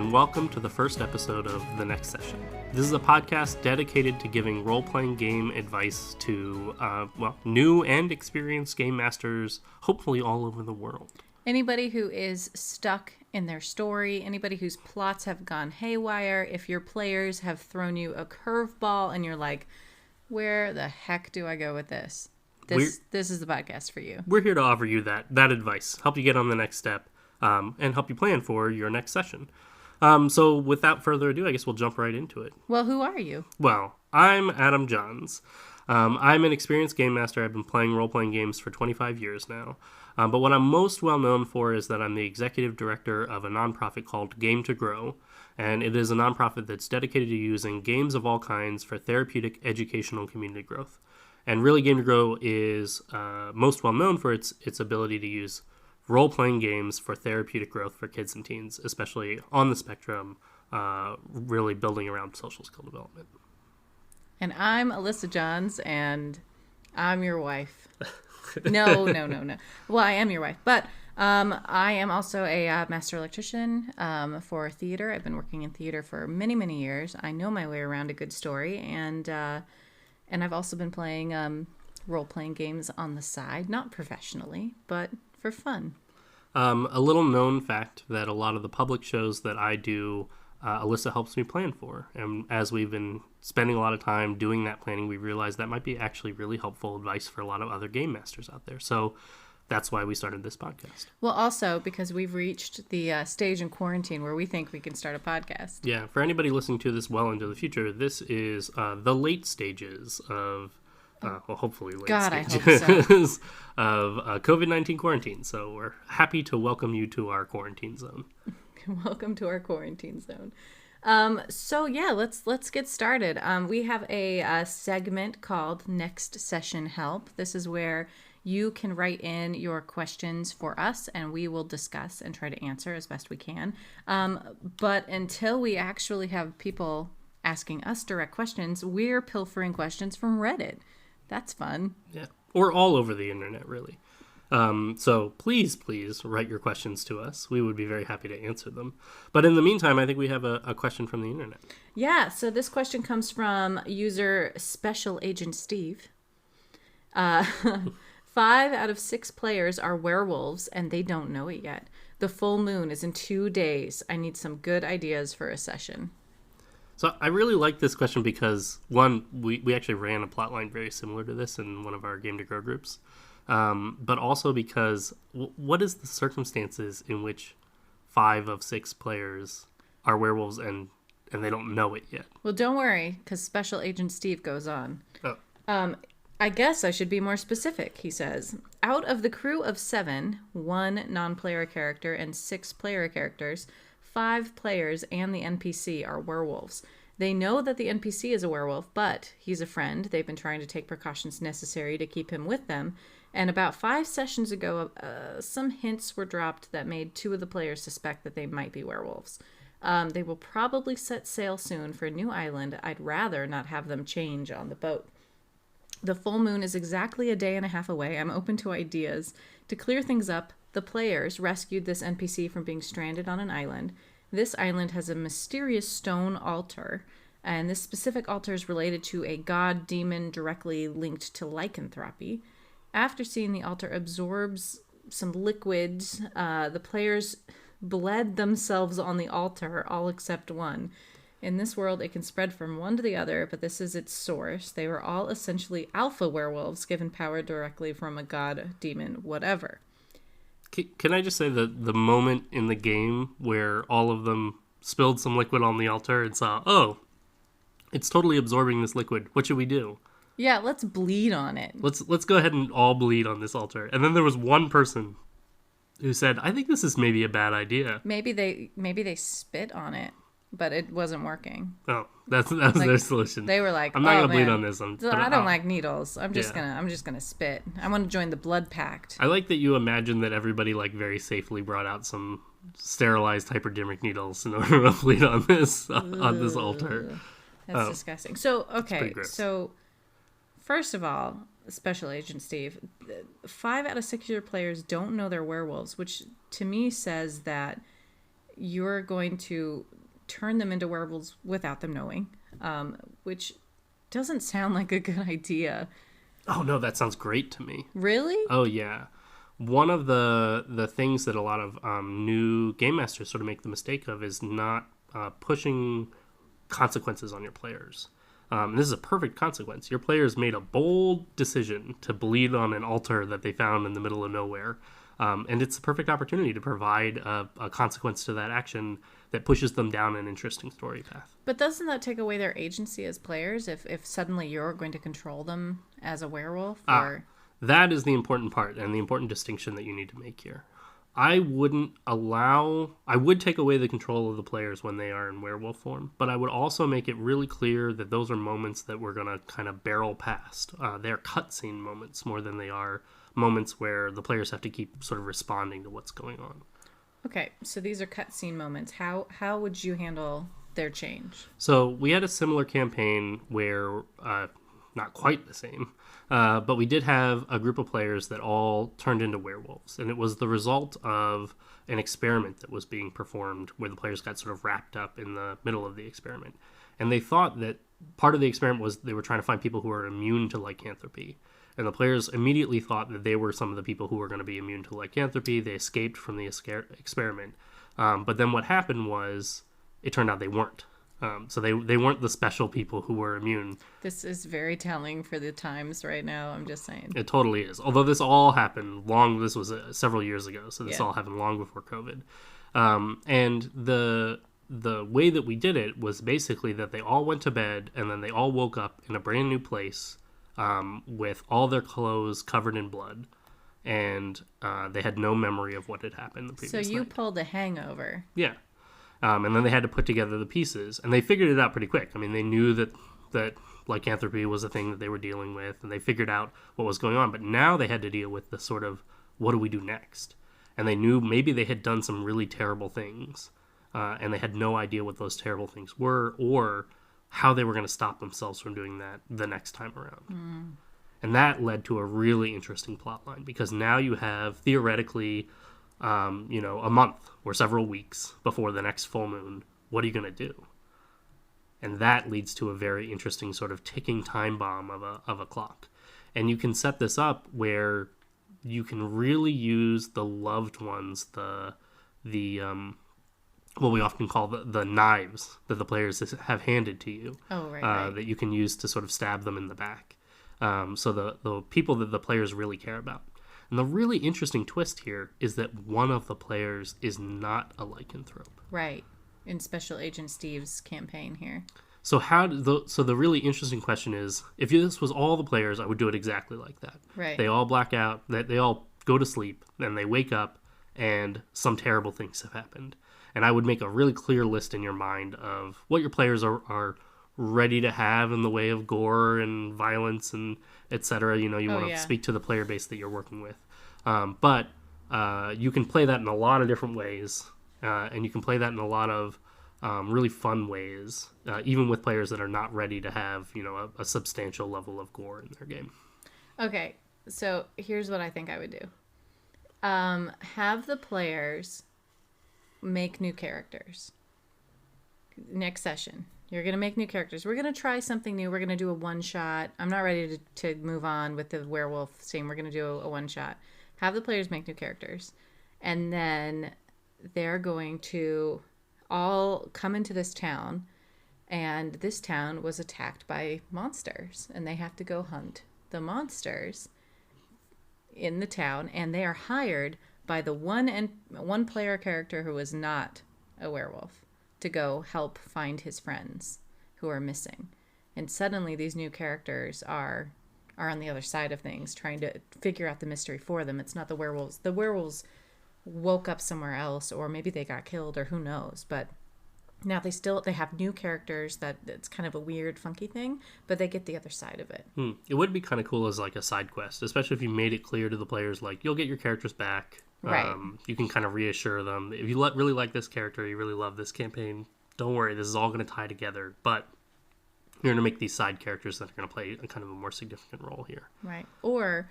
and welcome to the first episode of The Next Session. This is a podcast dedicated to giving role-playing game advice to, new and experienced game masters, hopefully all over the world. Anybody who is stuck in their story, anybody whose plots have gone haywire, if your players have thrown you a curveball and you're like, where the heck do I go with this? This is the podcast for you. We're here to offer you that advice, help you get on the next step, and help you plan for your next session. So without further ado, I guess we'll jump right into it. Well, who are you? Well, I'm Adam Johns. I'm an experienced game master. I've been playing role-playing games for 25 years now. But what I'm most well known for is that I'm the executive director of a nonprofit called Game to Grow. And it is a nonprofit that's dedicated to using games of all kinds for therapeutic, educational, community growth. And really, Game to Grow is most well known for its ability to use role-playing games for therapeutic growth for kids and teens, especially on the spectrum, really building around social skill development. And I'm Allysa Johns, and I'm your wife. No. Well, I am your wife, but I am also a master electrician for theater. I've been working in theater for many, many years. I know my way around a good story, and I've also been playing role-playing games on the side, not professionally, but for fun. A little known fact that a lot of the public shows that I do, Allysa helps me plan for. And as we've been spending a lot of time doing that planning, we realized that might be actually really helpful advice for a lot of other game masters out there. So that's why we started this podcast. Well, also because we've reached the stage in quarantine where we think we can start a podcast. Yeah, for anybody listening to this well into the future, this is the late stages of hopefully late stages I hope so. of COVID-19 quarantine. So we're happy to welcome you to our quarantine zone. Welcome to our quarantine zone. So yeah, let's get started. We have a segment called Next Session Help. This is where you can write in your questions for us, and we will discuss and try to answer as best we can. But until we actually have people asking us direct questions, we're pilfering questions from Reddit. That's fun. Yeah, or all over the internet, really. So please write your questions to us. We would be very happy to answer them. But in the meantime, I think we have a question from the internet. Yeah, so this question comes from user Special Agent Steve. 5 out of 6 players are werewolves, and they don't know it yet. The full moon is in 2 days. I need some good ideas for a session. So I really like this question because, one, we actually ran a plotline very similar to this in one of our Game to Grow groups. But also because what is the circumstances in which 5 of 6 players are werewolves and they don't know it yet? Well, don't worry, because Special Agent Steve goes on. Oh. I guess I should be more specific, he says. Out of the crew of 7, 1 non-player character and 6 player characters, 5 players and the NPC are werewolves. They know that the NPC is a werewolf, but he's a friend. They've been trying to take precautions necessary to keep him with them. And about 5 sessions ago, some hints were dropped that made 2 of the players suspect that they might be werewolves. They will probably set sail soon for a new island. I'd rather not have them change on the boat. The full moon is exactly a day and a half away. I'm open to ideas. To clear things up, the players rescued this NPC from being stranded on an island. This island has a mysterious stone altar, and this specific altar is related to a god demon directly linked to lycanthropy. After seeing the altar absorbs some liquids, the players bled themselves on the altar, all except one. In this world, it can spread from one to the other, but this is its source. They were all essentially alpha werewolves, given power directly from a god, demon, whatever. Can I just say that the moment in the game where all of them spilled some liquid on the altar and saw, oh, it's totally absorbing this liquid. What should we do? Yeah, let's bleed on it. Let's go ahead and all bleed on this altar. And then there was one person who said, I think this is maybe a bad idea. Maybe they spit on it, but it wasn't working. Oh, that was like, their solution. They were like, I'm not gonna bleed on this. I don't like needles. I'm just gonna spit. I want to join the blood pact. I like that you imagine that everybody like very safely brought out some sterilized hypodermic needles in order to bleed on this altar. That's disgusting. So okay, so first of all, Special Agent Steve, 5 out of 6 of your players don't know they're werewolves, which to me says that you're going to turn them into werewolves without them knowing, which doesn't sound like a good idea. Oh, no, that sounds great to me. Really? Oh, yeah. One of the things that a lot of new game masters sort of make the mistake of is not pushing consequences on your players. This is a perfect consequence. Your players made a bold decision to bleed on an altar that they found in the middle of nowhere. And it's a perfect opportunity to provide a consequence to that action that pushes them down an interesting story path. But doesn't that take away their agency as players if suddenly you're going to control them as a werewolf? Or... That is the important part and the important distinction that you need to make here. I would take away the control of the players when they are in werewolf form, but I would also make it really clear that those are moments that we're going to kind of barrel past. They're cutscene moments more than they are moments where the players have to keep sort of responding to what's going on. Okay, so these are cutscene moments. How would you handle their change? So we had a similar campaign where, not quite the same, but we did have a group of players that all turned into werewolves. And it was the result of an experiment that was being performed where the players got sort of wrapped up in the middle of the experiment. And they thought that part of the experiment was they were trying to find people who were immune to lycanthropy. And the players immediately thought that they were some of the people who were going to be immune to lycanthropy. They escaped from the experiment. But then what happened was it turned out they weren't. So they weren't the special people who were immune. This is very telling for the times right now, I'm just saying. It totally is. Although this all happened this was several years ago, so this all happened long before COVID. And the way that we did it was basically that they all went to bed and then they all woke up in a brand new place with all their clothes covered in blood. And they had no memory of what had happened the previous night. So you pulled a hangover. Yeah. And then they had to put together the pieces. And they figured it out pretty quick. I mean, they knew that lycanthropy was a thing that they were dealing with, and they figured out what was going on. But now they had to deal with the sort of, what do we do next? And they knew maybe they had done some really terrible things, and they had no idea what those terrible things were or how they were going to stop themselves from doing that the next time around. Mm. And that led to a really interesting plot line, because now you have, theoretically, a month or several weeks before the next full moon. What are you going to do? And that leads to a very interesting sort of ticking time bomb of a clock. And you can set this up where you can really use the loved ones, the what we often call the knives that the players have handed to you. Oh, right. That you can use to sort of stab them in the back. So the people that the players really care about. And the really interesting twist here is that one of the players is not a lycanthrope. Right. In Special Agent Steve's campaign here. So the really interesting question is, if this was all the players, I would do it exactly like that. Right. They all black out, they all go to sleep, then they wake up, and some terrible things have happened. And I would make a really clear list in your mind of what your players are ready to have in the way of gore and violence and etc. You want to speak to the player base that you're working with. But you can play that in a lot of different ways, and you can play that in a lot of really fun ways, even with players that are not ready to have a substantial level of gore in their game. Okay, so here's what I think I would do. Have the players make new characters. Next session, you're going to make new characters. We're going to try something new. We're going to do a one-shot. I'm not ready to move on with the werewolf scene. We're going to do a one-shot. Have the players make new characters. And then they're going to all come into this town. And this town was attacked by monsters. And they have to go hunt the monsters in the town. And they are hired by the one player character who is not a werewolf to go help find his friends who are missing. And suddenly these new characters are on the other side of things, trying to figure out the mystery for them. It's not the werewolves. The werewolves woke up somewhere else, or maybe they got killed, or who knows. But now they have new characters. It's kind of a weird, funky thing, but they get the other side of it. It would be kind of cool as like a side quest, especially if you made it clear to the players, like, you'll get your characters back. Right. You can kind of reassure them. If you really like this character, you really love this campaign, don't worry, this is all going to tie together. But you're going to make these side characters that are going to play a kind of a more significant role here. Right. Or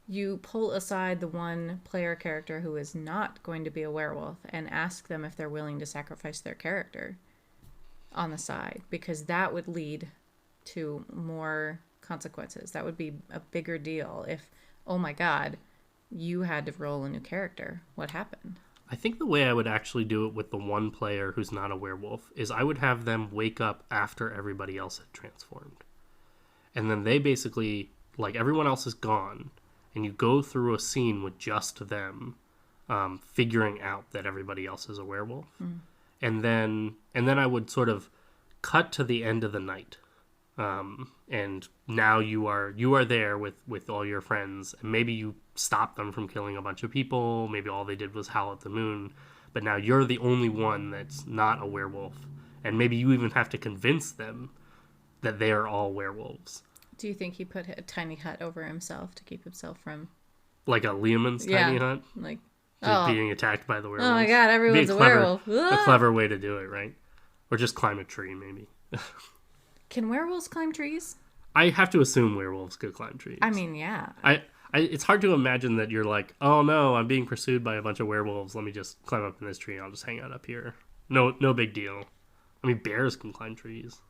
you pull aside the one player character who is not going to be a werewolf and ask them if they're willing to sacrifice their character on the side, because that would lead to more consequences. That would be a bigger deal if, oh my God, you had to roll a new character. What happened? I think the way I would actually do it with the one player who's not a werewolf is I would have them wake up after everybody else had transformed. And then they basically, like, everyone else is gone, and you go through a scene with just them, figuring out that everybody else is a werewolf. And then I would sort of cut to the end of the night. And now you are there with all your friends, and maybe you stop them from killing a bunch of people. Maybe all they did was howl at the moon, but now you're the only one that's not a werewolf, and maybe you even have to convince them that they are all werewolves. Do you think he put a tiny hut over himself to keep himself from, like a Lehman's tiny hut, like, just being attacked by the werewolves? Oh my God, everyone's a werewolf. A clever way to do it, right? Or just climb a tree, maybe. Can werewolves climb trees? I have to assume werewolves could climb trees. I mean, yeah. It's hard to imagine that you're like, oh no, I'm being pursued by a bunch of werewolves. Let me just climb up in this tree and I'll just hang out up here. No big deal. I mean, bears can climb trees.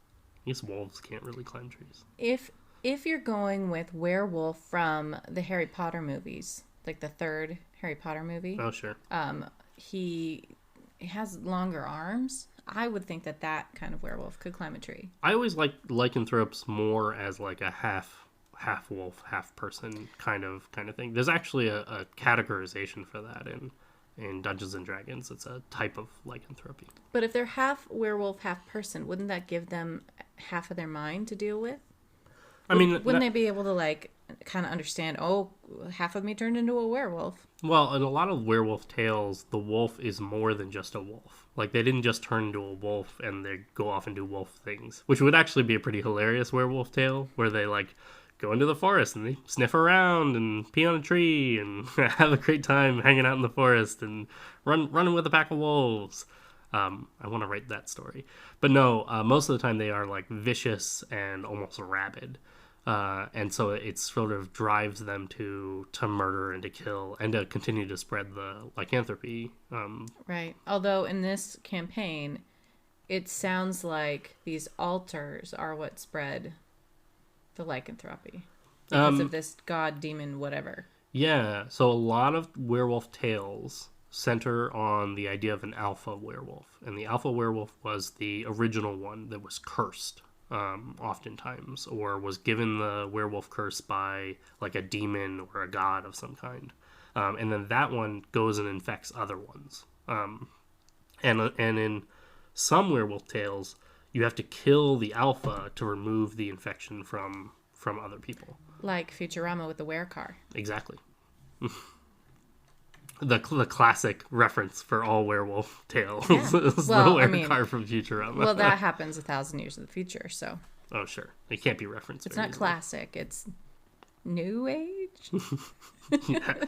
I guess wolves can't really climb trees. If you're going with werewolf from the Harry Potter movies, like the third Harry Potter movie. Oh, sure. He has longer arms. I would think that kind of werewolf could climb a tree. I always like lycanthropes more as like a half wolf, half person kind of thing. There's actually a categorization for that in Dungeons and Dragons. It's a type of lycanthropy. But if they're half werewolf, half person, wouldn't that give them half of their mind to deal with? I mean, wouldn't they be able to like kind of understand, oh, half of me turned into a werewolf? Well, in a lot of werewolf tales, the wolf is more than just a wolf. Like, they didn't just turn into a wolf and they go off and do wolf things, which would actually be a pretty hilarious werewolf tale, where they, like, go into the forest and they sniff around and pee on a tree and have a great time hanging out in the forest and running with a pack of wolves. I want to write that story. But no, most of the time they are, like, vicious and almost rabid. And so it sort of drives them to murder and to kill and to continue to spread the lycanthropy. Right. Although in this campaign, it sounds like these altars are what spread the lycanthropy because of this god, demon, whatever. Yeah. So a lot of werewolf tales center on the idea of an alpha werewolf. And the alpha werewolf was the original one that was cursed. Oftentimes, or was given the werewolf curse by like a demon or a god of some kind, and then that one goes and infects other ones. And in some werewolf tales, you have to kill the alpha to remove the infection from other people. Like Futurama with the werecar. Exactly. The classic reference for all werewolf tales is the werecar from Futurama. Well, that happens 1,000 years in the future, so. Oh, sure. It can't be referenced. It's not easily. Classic. It's New Age?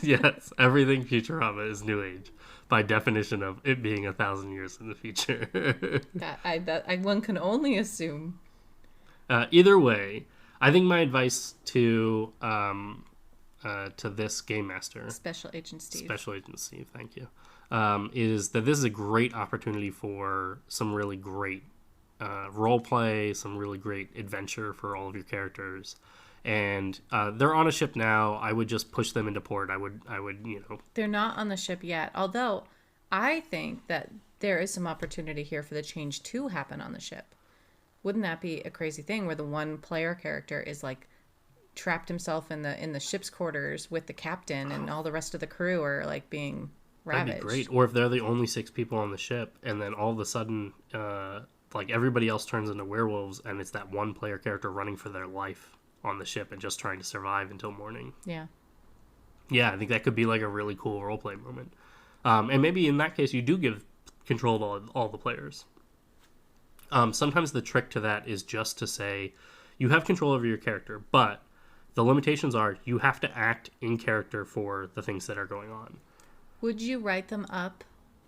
Yes. Everything Futurama is New Age by definition of it being 1,000 years in the future. One can only assume. Either way, I think my advice to this game master, Special Agent Steve, thank you, is that this is a great opportunity for some really great role play, some really great adventure for all of your characters. And they're on a ship now. I would just push them into port. I would, They're not on the ship yet, although I think that there is some opportunity here for the change to happen on the ship. Wouldn't that be a crazy thing where the one player character is like trapped himself in the ship's quarters with the captain and all the rest of the crew are like being ravaged? That'd be great. Or if they're the only 6 people on the ship and then all of a sudden like everybody else turns into werewolves and it's that one player character running for their life on the ship and just trying to survive until morning. Yeah, I think that could be like a really cool roleplay moment. And maybe in that case you do give control of all the players. Sometimes the trick to that is just to say you have control over your character, but the limitations are you have to act in character for the things that are going on. Would you write them up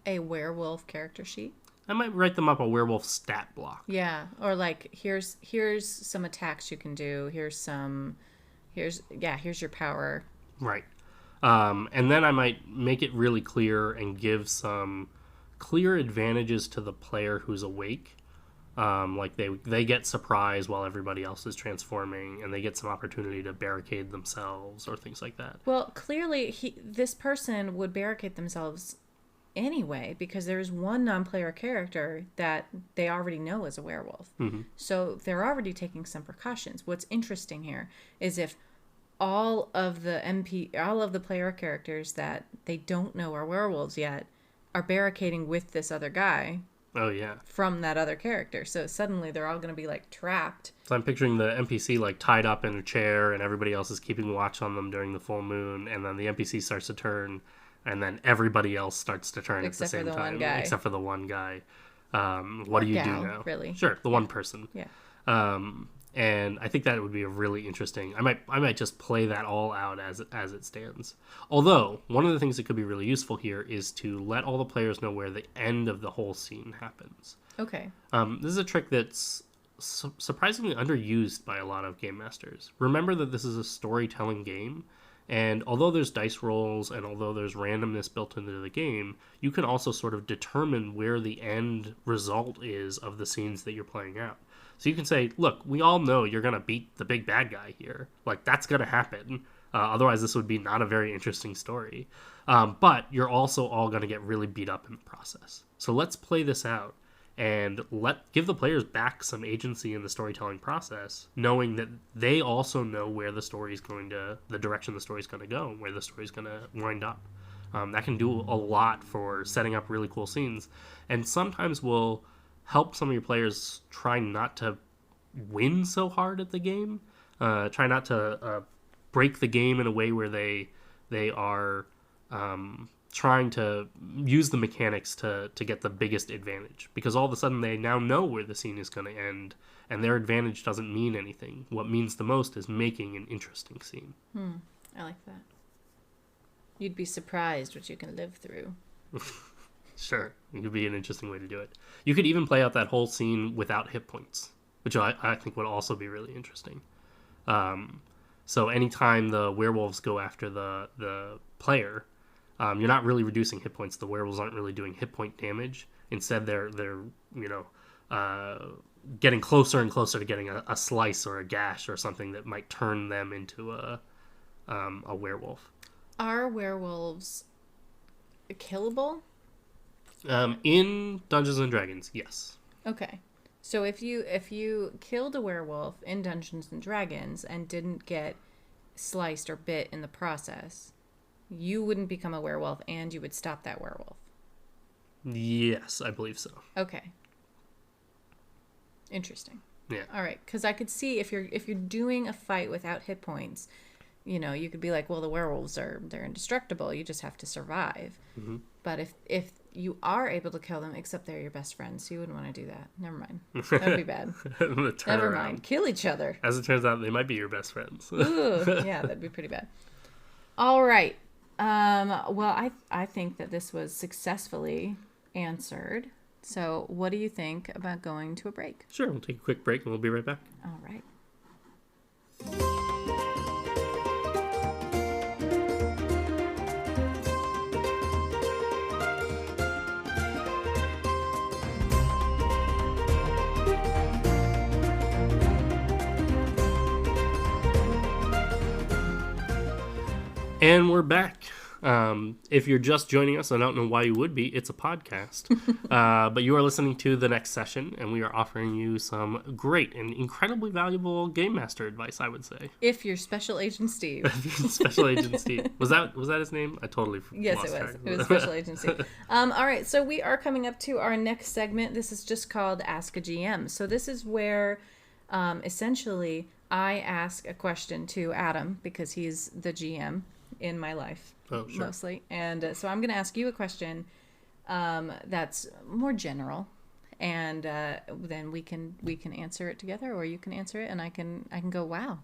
a werewolf character sheet? I might write them up a werewolf stat block. Yeah, or like here's some attacks you can do. Here's your power. Right. And then I might make it really clear and give some clear advantages to the player who's awake. Like they get surprised while everybody else is transforming, and they get some opportunity to barricade themselves or things like that. Well, clearly, this person would barricade themselves anyway because there's one non-player character that they already know is a werewolf. Mm-hmm. So they're already taking some precautions. What's interesting here is if all of the player characters that they don't know are werewolves yet are barricading with this other guy. Oh, yeah. From that other character. So suddenly they're all going to be like trapped. So I'm picturing the NPC like tied up in a chair and everybody else is keeping watch on them during the full moon. And then the NPC starts to turn and then everybody else starts to turn Except at the same time. One guy. Except for the one guy. What do you do now? Really? Sure, the one person. Yeah. And I think that would be a really interesting. I might just play that all out as it stands. Although one of the things that could be really useful here is to let all the players know where the end of the whole scene happens. Okay. This is a trick that's surprisingly underused by a lot of game masters. Remember that this is a storytelling game, and although there's dice rolls and although there's randomness built into the game, you can also sort of determine where the end result is of the scenes that you're playing out. So you can say, look, we all know you're going to beat the big bad guy here. Like, that's going to happen. Otherwise, this would be not a very interesting story. But you're also all going to get really beat up in the process. So let's play this out and give the players back some agency in the storytelling process, knowing that they also know where the direction the story's going to go, where the story's going to wind up. That can do a lot for setting up really cool scenes. And sometimes will help some of your players try not to win so hard at the game. Try not to break the game in a way where they are trying to use the mechanics to get the biggest advantage. Because all of a sudden they now know where the scene is going to end, and their advantage doesn't mean anything. What means the most is making an interesting scene. I like that. You'd be surprised what you can live through. Sure, it could be an interesting way to do it. You could even play out that whole scene without hit points, which I think would also be really interesting. So anytime the werewolves go after the player, you're not really reducing hit points. The werewolves aren't really doing hit point damage. Instead, they're getting closer and closer to getting a slice or a gash or something that might turn them into a werewolf. Are werewolves killable? In Dungeons and Dragons, yes. Okay. So if you killed a werewolf in Dungeons and Dragons and didn't get sliced or bit in the process, you wouldn't become a werewolf and you would stop that werewolf. Yes, I believe so. Okay. Interesting. Yeah. All right, because I could see if you're doing a fight without hit points, you could be like, well, the werewolves they're indestructible. You just have to survive. Mm-hmm. But if you are able to kill them, except they're your best friends, so you wouldn't want to do that. Never mind. That'd be bad. Never mind. Kill each other. As it turns out, they might be your best friends. Ooh, yeah, that'd be pretty bad. All right. Well, I think that this was successfully answered. So what do you think about going to a break? Sure, we'll take a quick break and we'll be right back. All right. And we're back. If you're just joining us, I don't know why you would be. It's a podcast. But you are listening to the next session, and we are offering you some great and incredibly valuable Game Master advice, I would say. If you're Special Agent Steve. Special Agent Steve. Was that his name? I totally Yes, it was. It was Special Agent Steve. All right, so we are coming up to our next segment. This is just called Ask a GM. So this is where, essentially, I ask a question to Adam, because he's the GM in my life. Oh, sure. Mostly. And so I'm going to ask you a question that's more general, and then we can answer it together, or you can answer it and I can go, wow,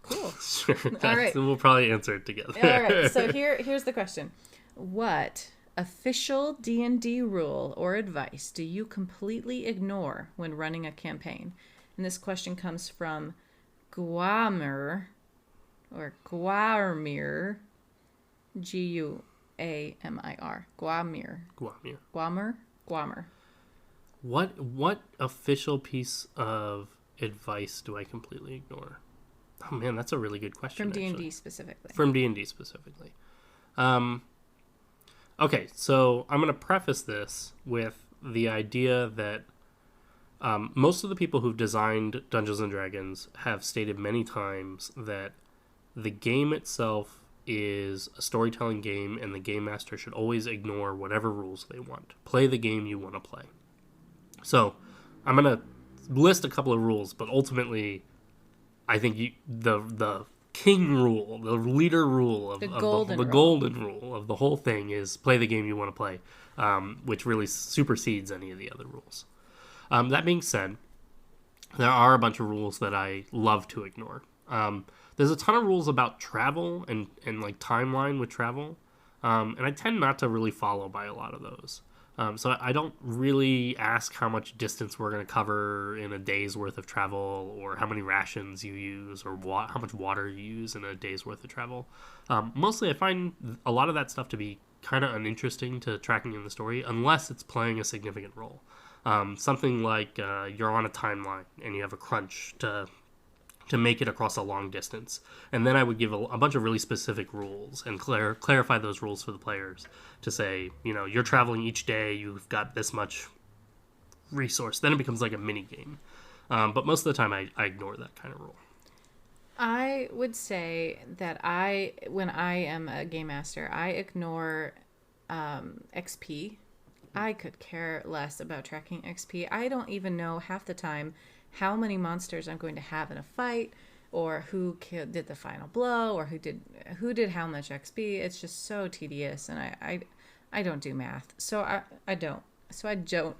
cool. Sure. All right. We'll probably answer it together. All right. So here's the question. What official D&D rule or advice do you completely ignore when running a campaign? And this question comes from Guamir. Guamir. Guamir. Guamir. Guamir. What official piece of advice do I completely ignore? Oh man, that's a really good question. From D&D actually. specifically. From D&D specifically. Okay, so I'm going to preface this with the idea that most of the people who've designed Dungeons and Dragons have stated many times that the game itself is a storytelling game, and the game master should always ignore whatever rules they want. Play the game you want to play. So I'm going to list a couple of rules, but ultimately I think the king rule, the leader rule the golden rule of the whole thing is play the game you want to play, which really supersedes any of the other rules. That being said, there are a bunch of rules that I love to ignore. There's a ton of rules about travel and like timeline with travel, and I tend not to really follow by a lot of those. So I don't really ask how much distance we're going to cover in a day's worth of travel, or how many rations you use, or how much water you use in a day's worth of travel. Mostly I find a lot of that stuff to be kind of uninteresting to tracking in the story, unless it's playing a significant role. Something like you're on a timeline and you have a crunch to make it across a long distance. And then I would give a bunch of really specific rules and clarify those rules for the players to say, you're traveling each day, you've got this much resource. Then it becomes like a mini game. But most of the time I ignore that kind of rule. I would say that when I am a game master, I ignore XP. I could care less about tracking XP. I don't even know half the time how many monsters I'm going to have in a fight, or who did the final blow, or who did how much XP. It's just so tedious, and I don't do math, so I don't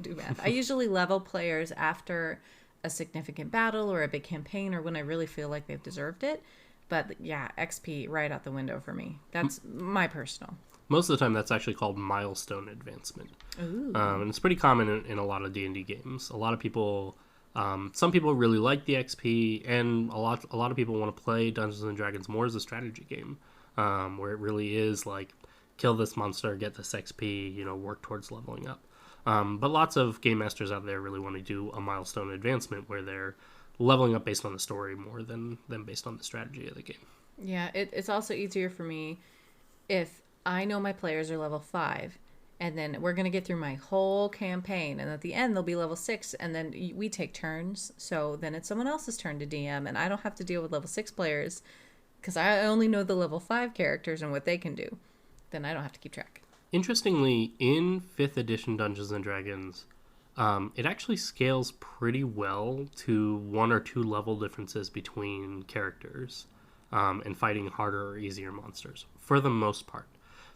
do math. I usually level players after a significant battle or a big campaign, or when I really feel like they've deserved it. But yeah, XP right out the window for me. That's my personal. Most of the time, that's actually called milestone advancement. Ooh. And it's pretty common in a lot of D&D games. A lot of people, some people really like the XP, and a lot of people want to play Dungeons and Dragons more as a strategy game, where it really is like kill this monster, get this XP, work towards leveling up. But lots of game masters out there really want to do a milestone advancement where they're leveling up based on the story more than based on the strategy of the game. Yeah, it's also easier for me if I know my players are level 5, and then we're going to get through my whole campaign, and at the end they'll be level 6, and then we take turns, so then it's someone else's turn to DM, and I don't have to deal with level 6 players, because I only know the level 5 characters and what they can do. Then I don't have to keep track. Interestingly, in 5th edition Dungeons & Dragons, it actually scales pretty well to 1 or 2 level differences between characters, and fighting harder or easier monsters, for the most part.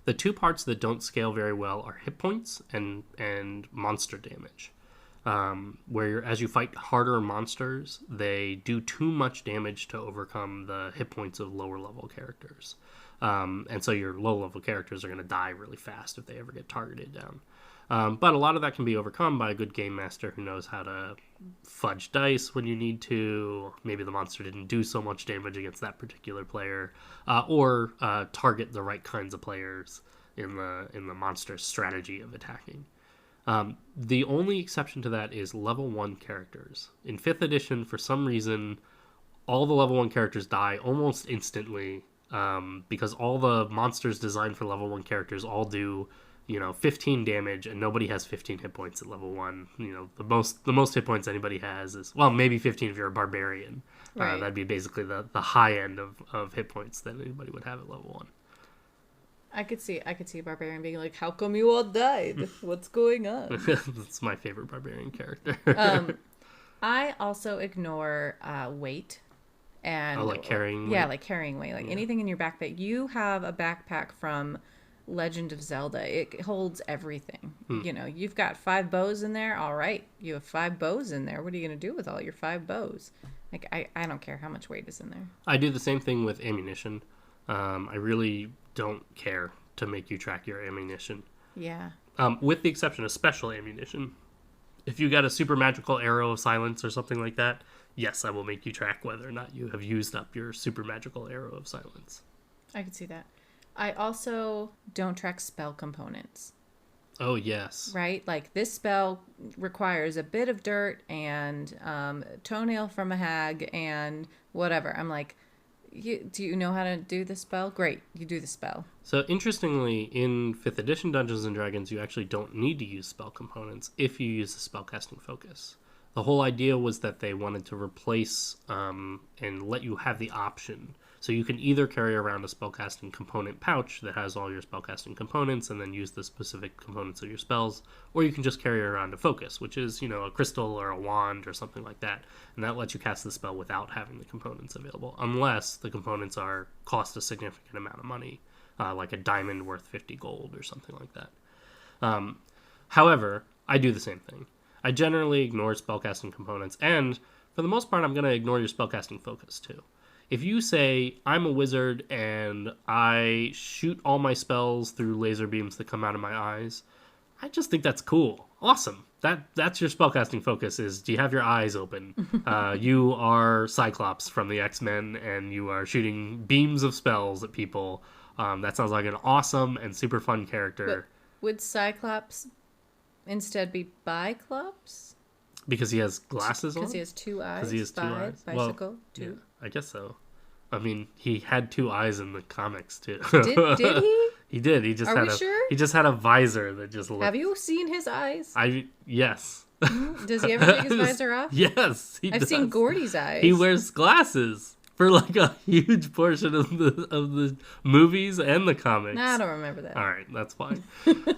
The 2 parts that don't scale very well are hit points and monster damage. Where as you fight harder monsters, they do too much damage to overcome the hit points of lower level characters. And so your low level characters are going to die really fast if they ever get targeted down. But a lot of that can be overcome by a good game master who knows how to fudge dice when you need to. Maybe the monster didn't do so much damage against that particular player, or target the right kinds of players in the monster's strategy of attacking. The only exception to that is level 1 characters. In 5th edition, for some reason, all the level 1 characters die almost instantly, because all the monsters designed for level 1 characters all do 15 damage, and nobody has 15 hit points at level 1. The most hit points anybody has is, well, maybe 15 if you're a barbarian. Right. That'd be basically the high end of hit points that anybody would have at level 1. I could see a barbarian being like, how come you all died? What's going on? That's my favorite barbarian character. I also ignore weight. And like carrying weight? Yeah, like carrying weight. Like anything in your backpack. You have a backpack from Legend of Zelda. It holds everything. You've got 5 bows in there. All right, you have 5 bows in there. What are you going to do with all your 5 bows? Like, I don't care how much weight is in there. I do the same thing with ammunition. I really don't care to make you track your ammunition. Yeah. With the exception of special ammunition. If you got a super magical arrow of silence or something like that, yes, I will make you track whether or not you have used up your super magical arrow of silence. I could see that. I also don't track spell components. Oh, yes. Right? Like this spell requires a bit of dirt and toenail from a hag and whatever. I'm like, do you know how to do the spell? Great, you do the spell. So, interestingly, in 5th edition Dungeons & Dragons, you actually don't need to use spell components if you use the spellcasting focus. The whole idea was that they wanted to replace and let you have the option. So you can either carry around a spellcasting component pouch that has all your spellcasting components and then use the specific components of your spells, or you can just carry around a focus, which is, a crystal or a wand or something like that, and that lets you cast the spell without having the components available, unless the components cost a significant amount of money, like a diamond worth 50 gold or something like that. However, I do the same thing. I generally ignore spellcasting components, and for the most part, I'm going to ignore your spellcasting focus too. If you say, I'm a wizard and I shoot all my spells through laser beams that come out of my eyes, I just think that's cool. Awesome. That's your spellcasting focus is, do you have your eyes open? You are Cyclops from the X-Men and you are shooting beams of spells at people. That sounds like an awesome and super fun character. But would Cyclops instead be Biclops? Because he has glasses on? Because he has 2 eyes? Because he has 2 eyes. Bicycle, well, 2. Yeah, I guess so. I mean, he had 2 eyes in the comics, too. Did he? He did. He just had a visor that just looked... Have you seen his eyes? Yes. Does he ever take his visor off? Yes, he does. I've seen Gordy's eyes. He wears glasses for like a huge portion of the movies and the comics. Nah, I don't remember that. All right, that's fine.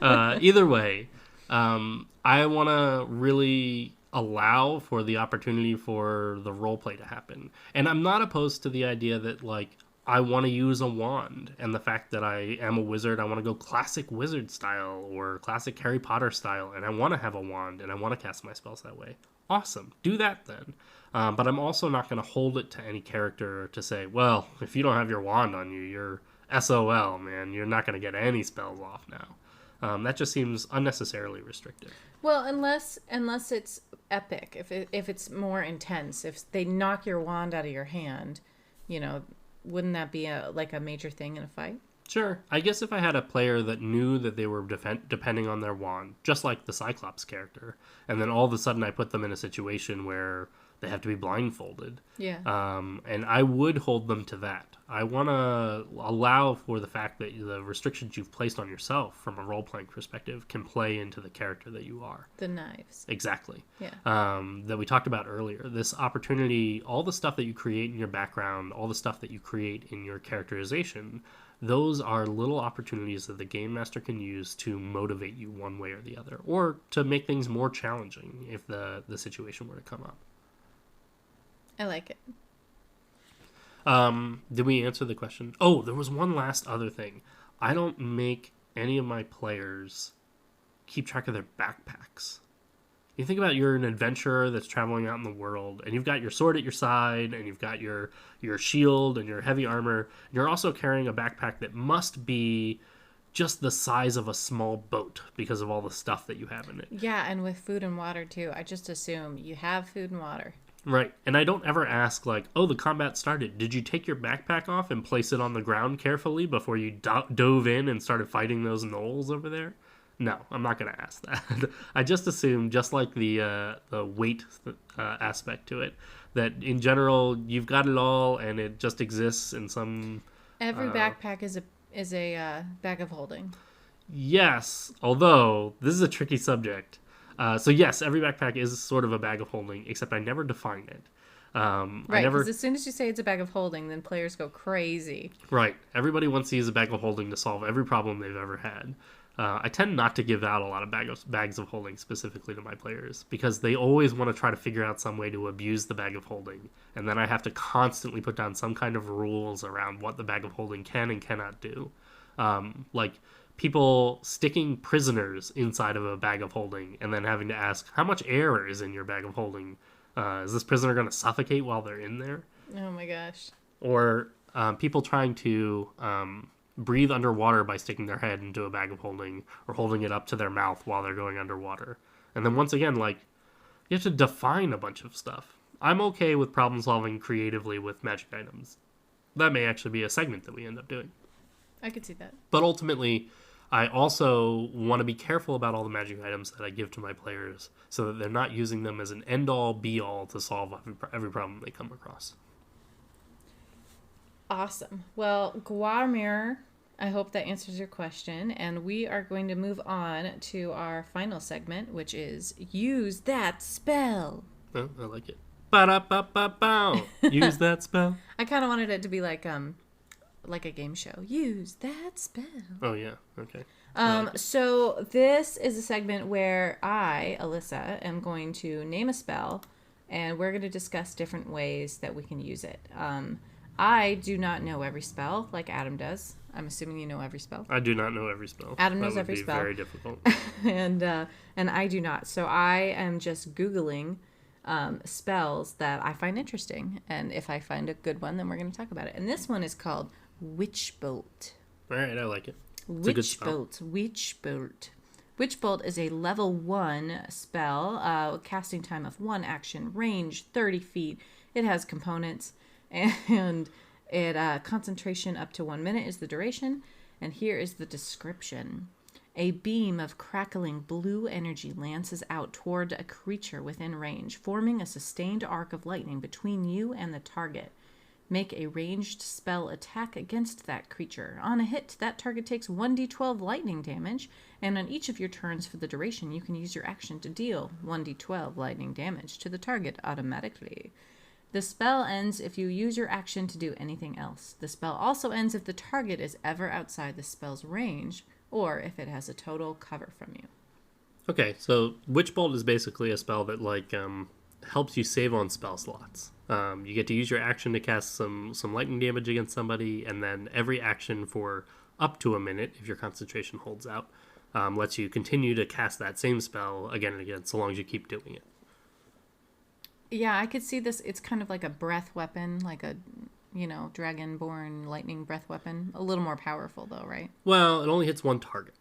Either way, I want to really allow for the opportunity for the role play to happen. And I'm not opposed to the idea that, like, I want to use a wand, and the fact that I am a wizard, I want to go classic wizard style or classic Harry Potter style, and I want to have a wand, and I want to cast my spells that way. Awesome. Do that then. But I'm also not going to hold it to any character to say, well, if you don't have your wand on you, you're SOL, man. You're not going to get any spells off now. That just seems unnecessarily restrictive. Well, unless it's epic, if it's more intense, if they knock your wand out of your hand, wouldn't that be a major thing in a fight? Sure. I guess if I had a player that knew that they were depending on their wand, just like the Cyclops character, and then all of a sudden I put them in a situation where they have to be blindfolded. Yeah. And I would hold them to that. I want to allow for the fact that the restrictions you've placed on yourself from a role-playing perspective can play into the character that you are. The knives. Exactly. Yeah. That we talked about earlier. This opportunity, all the stuff that you create in your background, all the stuff that you create in your characterization, those are little opportunities that the game master can use to motivate you one way or the other, or to make things more challenging if the situation were to come up. I like it. Did we answer the question? Oh, there was one last other thing. I don't make any of my players keep track of their backpacks. You think about you're an adventurer that's traveling out in the world, and you've got your sword at your side, and you've got your shield and your heavy armor. You're also carrying a backpack that must be just the size of a small boat because of all the stuff that you have in it. Yeah, and with food and water, too. I just assume you have food and water. Right. And I don't ever ask, like, oh, the combat started. Did you take your backpack off and place it on the ground carefully before you dove in and started fighting those gnolls over there? No, I'm not going to ask that. I just assume, just like the weight aspect to it, that in general, you've got it all and it just exists in some... Every backpack is a bag of holding. Yes, although this is a tricky subject. So yes, every backpack is sort of a bag of holding, except I never define it. Right, because as soon as you say it's a bag of holding, then players go crazy. Right. Everybody wants to use a bag of holding to solve every problem they've ever had. I tend not to give out a lot of bags of holding specifically to my players, because they always want to try to figure out some way to abuse the bag of holding, and then I have to constantly put down some kind of rules around what the bag of holding can and cannot do. Like people sticking prisoners inside of a bag of holding and then having to ask, how much air is in your bag of holding? Is this prisoner going to suffocate while they're in there? Oh my gosh. Or people trying to breathe underwater by sticking their head into a bag of holding or holding it up to their mouth while they're going underwater. And then once again, like, you have to define a bunch of stuff. I'm okay with problem solving creatively with magic items. That may actually be a segment that we end up doing. I could see that. But ultimately, I also want to be careful about all the magic items that I give to my players so that they're not using them as an end-all, be-all to solve every problem they come across. Awesome. Well, Guarmir, I hope that answers your question. And we are going to move on to our final segment, which is Use That Spell. Oh, I like it. Ba-da-ba-ba-bow. Use that spell. I kind of wanted it to be like a game show. Use that spell. Oh, yeah. Okay. So this is a segment where I, Allysa, am going to name a spell, and we're going to discuss different ways that we can use it. I do not know every spell like Adam does. I'm assuming you know every spell. I do not know every spell. Adam knows every spell. Very difficult. and I do not. So I am just Googling spells that I find interesting. And if I find a good one, then we're going to talk about it. And this one is called Witch Bolt. All right, I like it. Witch Bolt. Witch Bolt. Witch Bolt is a level 1 spell, casting time of 1 action, range 30 feet. It has components, and it concentration up to 1 minute is the duration. And here is the description. A beam of crackling blue energy lances out toward a creature within range, forming a sustained arc of lightning between you and the target. Make a ranged spell attack against that creature. On a hit, that target takes 1d12 lightning damage, and on each of your turns for the duration, you can use your action to deal 1d12 lightning damage to the target automatically. The spell ends if you use your action to do anything else. The spell also ends if the target is ever outside the spell's range, or if it has a total cover from you. Okay, so Witch Bolt is basically a spell that helps you save on spell slots. You get to use your action to cast some lightning damage against somebody, and then every action for up to a minute, if your concentration holds out, lets you continue to cast that same spell again and again, so long as you keep doing it. Yeah, I could see this. It's kind of like a breath weapon, like a, dragonborn lightning breath weapon. A little more powerful, though, right? Well, it only hits one target.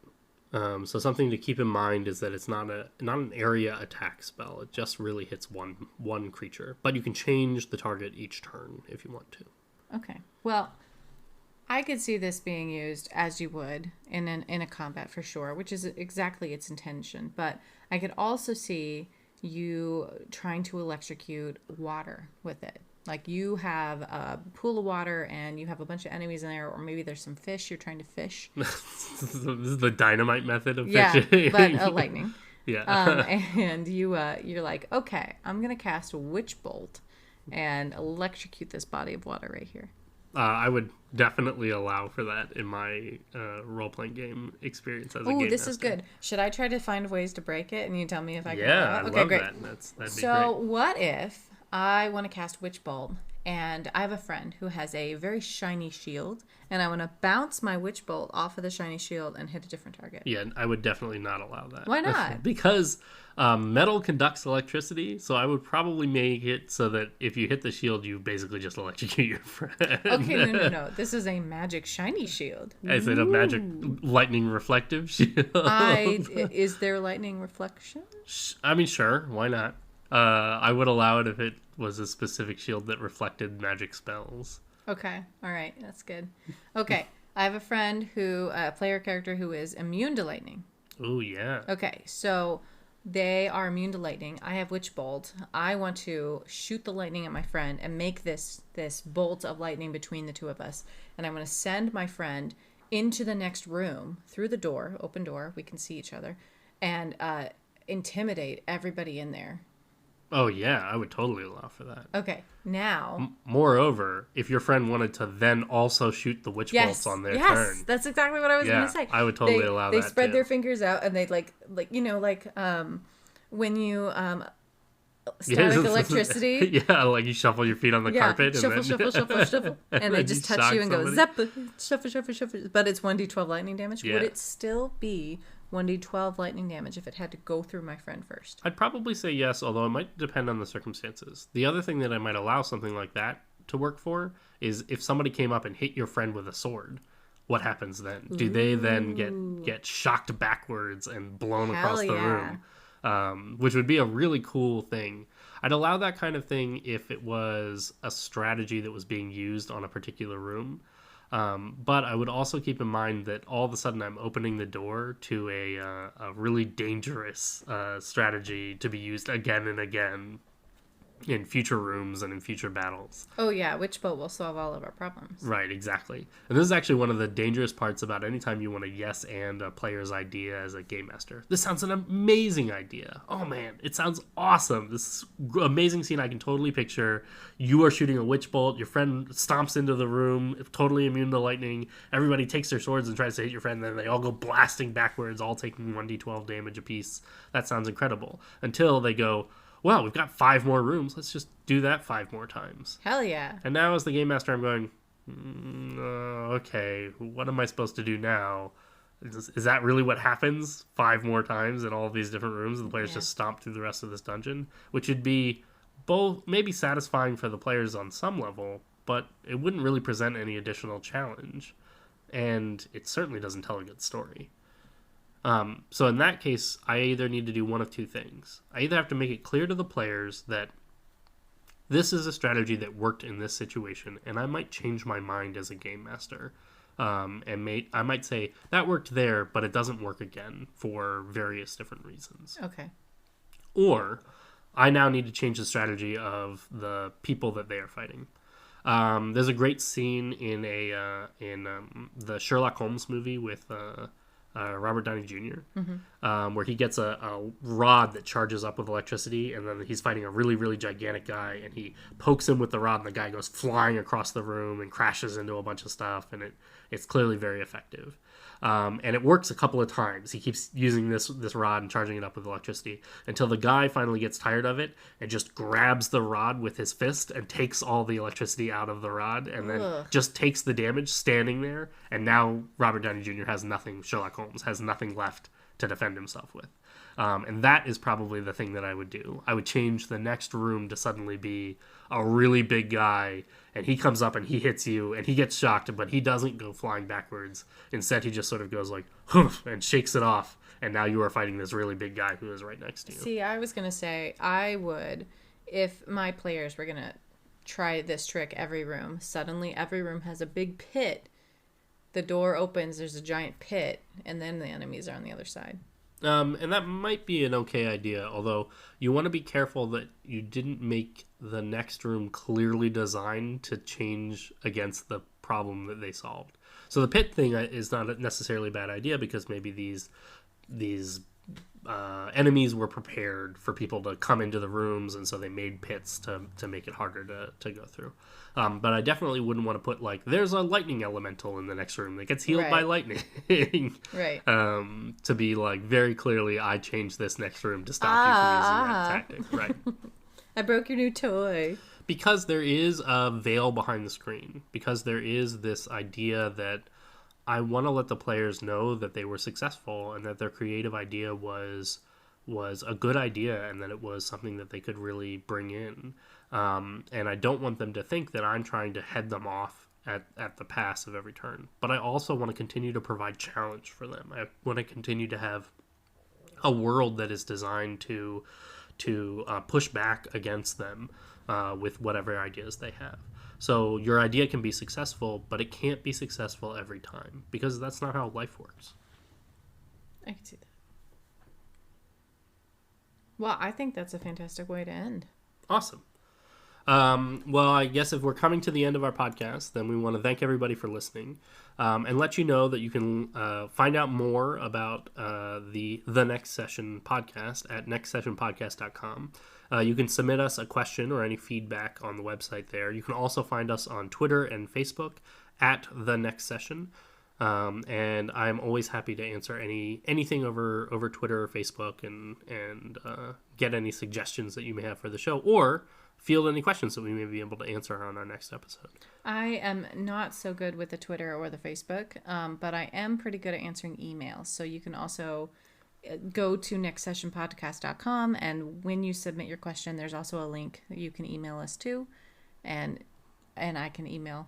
So something to keep in mind is that it's not an area attack spell. It just really hits one creature. But you can change the target each turn if you want to. Okay. Well, I could see this being used as you would in a combat for sure, which is exactly its intention. But I could also see you trying to electrocute water with it. Like you have a pool of water and you have a bunch of enemies in there, or maybe there's some fish you're trying to fish. This is the dynamite method of fishing. Yeah, but lightning. Yeah. And you're like, okay, I'm going to cast a Witch Bolt and electrocute this body of water right here. I would definitely allow for that in my role-playing game experience as a game master. This master. is good. Should I try to find ways to break it and you tell me if I can? Yeah, I okay, love great. that. That'd be great. So what if I want to cast Witch Bolt and I have a friend who has a very shiny shield and I want to bounce my Witch Bolt off of the shiny shield and hit a different target? Yeah, I would definitely not allow that. Why not? Because metal conducts electricity, so I would probably make it so that if you hit the shield, you basically just electrocute your friend. Okay, no. This is a magic shiny shield. Is it a magic lightning reflective shield? Is there lightning reflection? I mean, sure. Why not? I would allow it if it was a specific shield that reflected magic spells. Okay. All right. That's good. Okay. I have a player character who is immune to lightning. Oh, yeah. Okay. So they are immune to lightning. I have Witch Bolt. I want to shoot the lightning at my friend and make this bolt of lightning between the two of us. And I'm going to send my friend into the next room through the door, open door. We can see each other, and intimidate everybody in there. Oh, yeah, I would totally allow for that. Okay, now... Moreover, if your friend wanted to then also shoot the witch bolts on their turn... Yes, that's exactly what I was going to say. I would totally allow that, They spread their fingers out, and they, when you... static electricity. Yeah, like you shuffle your feet on the carpet. Shuffle. And they just touch you and go, zap, shuffle. But it's 1d12 lightning damage. Yeah. Would it still be 1d12 lightning damage if it had to go through my friend first? I'd probably say yes, although it might depend on the circumstances. The other thing that I might allow something like that to work for is if somebody came up and hit your friend with a sword, what happens then? Do they then get shocked backwards and blown across the room? Which would be a really cool thing. I'd allow that kind of thing if it was a strategy that was being used on a particular room. But I would also keep in mind that all of a sudden I'm opening the door to a really dangerous strategy to be used again and again in future rooms and in future battles. Oh yeah, Witch Bolt will solve all of our problems. Right, exactly. And this is actually one of the dangerous parts about any time you want to yes and a player's idea as a game master. This sounds an amazing idea. Oh man, it sounds awesome. This amazing scene I can totally picture. You are shooting a witch bolt, your friend stomps into the room, totally immune to lightning. Everybody takes their swords and tries to hit your friend, then they all go blasting backwards, all taking 1d12 damage apiece. That sounds incredible. Until they go, well, we've got 5 more rooms. Let's just do that 5 more times. Hell yeah. And now as the game master, I'm going, okay, what am I supposed to do now? Is that really what happens 5 more times in all of these different rooms? And the players just stomp through the rest of this dungeon? Which would be both maybe satisfying for the players on some level, but it wouldn't really present any additional challenge. And it certainly doesn't tell a good story. So in that case, I either need to do one of 2 things. I either have to make it clear to the players that this is a strategy that worked in this situation, and I might change my mind as a game master. I might say, that worked there, but it doesn't work again for various different reasons. Okay. Or, I now need to change the strategy of the people that they are fighting. There's a great scene in the Sherlock Holmes movie with... Robert Downey Jr., where he gets a rod that charges up with electricity, and then he's fighting a really, really gigantic guy, and he pokes him with the rod, and the guy goes flying across the room and crashes into a bunch of stuff, and it's clearly very effective. And it works a couple of times. He keeps using this rod and charging it up with electricity until the guy finally gets tired of it and just grabs the rod with his fist and takes all the electricity out of the rod and then just takes the damage standing there. And now Robert Downey Jr. has nothing. Sherlock Holmes has nothing left to defend himself with. And that is probably the thing that I would do. I would change the next room to suddenly be a really big guy, and he comes up and he hits you, and he gets shocked, but he doesn't go flying backwards. Instead, he just sort of goes like, "Hoof," and shakes it off, and now you are fighting this really big guy who is right next to you. See, I was going to say, I would, if my players were going to try this trick every room, suddenly every room has a big pit. The door opens, there's a giant pit, and then the enemies are on the other side. And that might be an okay idea, although you want to be careful that you didn't make the next room clearly designed to change against the problem that they solved. So the pit thing is not necessarily a bad idea because maybe these enemies were prepared for people to come into the rooms, and so they made pits to make it harder to go through. But I definitely wouldn't want to put, like, there's a lightning elemental in the next room that gets healed by lightning. Right. To be, like, very clearly, I changed this next room to stop you from using that tactic. Right. I broke your new toy. Because there is a veil behind the screen. Because there is this idea that I want to let the players know that they were successful and that their creative idea was a good idea and that it was something that they could really bring in. And I don't want them to think that I'm trying to head them off at the pass of every turn. But I also want to continue to provide challenge for them. I want to continue to have a world that is designed to push back against them with whatever ideas they have. So your idea can be successful, but it can't be successful every time because that's not how life works. I can see that. Well, I think that's a fantastic way to end. Awesome. Well, I guess if we're coming to the end of our podcast, then we want to thank everybody for listening and let you know that you can find out more about the Next Session podcast at nextsessionpodcast.com. You can submit us a question or any feedback on the website there. You can also find us on Twitter and Facebook at The Next Session. And I'm always happy to answer anything over Twitter or Facebook and get any suggestions that you may have for the show or field any questions that we may be able to answer on our next episode. I am not so good with the Twitter or the Facebook, but I am pretty good at answering emails. So you can also go to nextsessionpodcast.com, and when you submit your question, there's also a link that you can email us to, and I can email.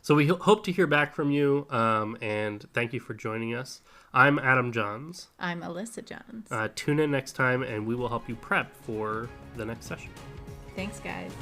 So we hope to hear back from you, and thank you for joining us. I'm Adam Johns. I'm Allysa Johns. Tune in next time, and we will help you prep for the next session. Thanks, guys.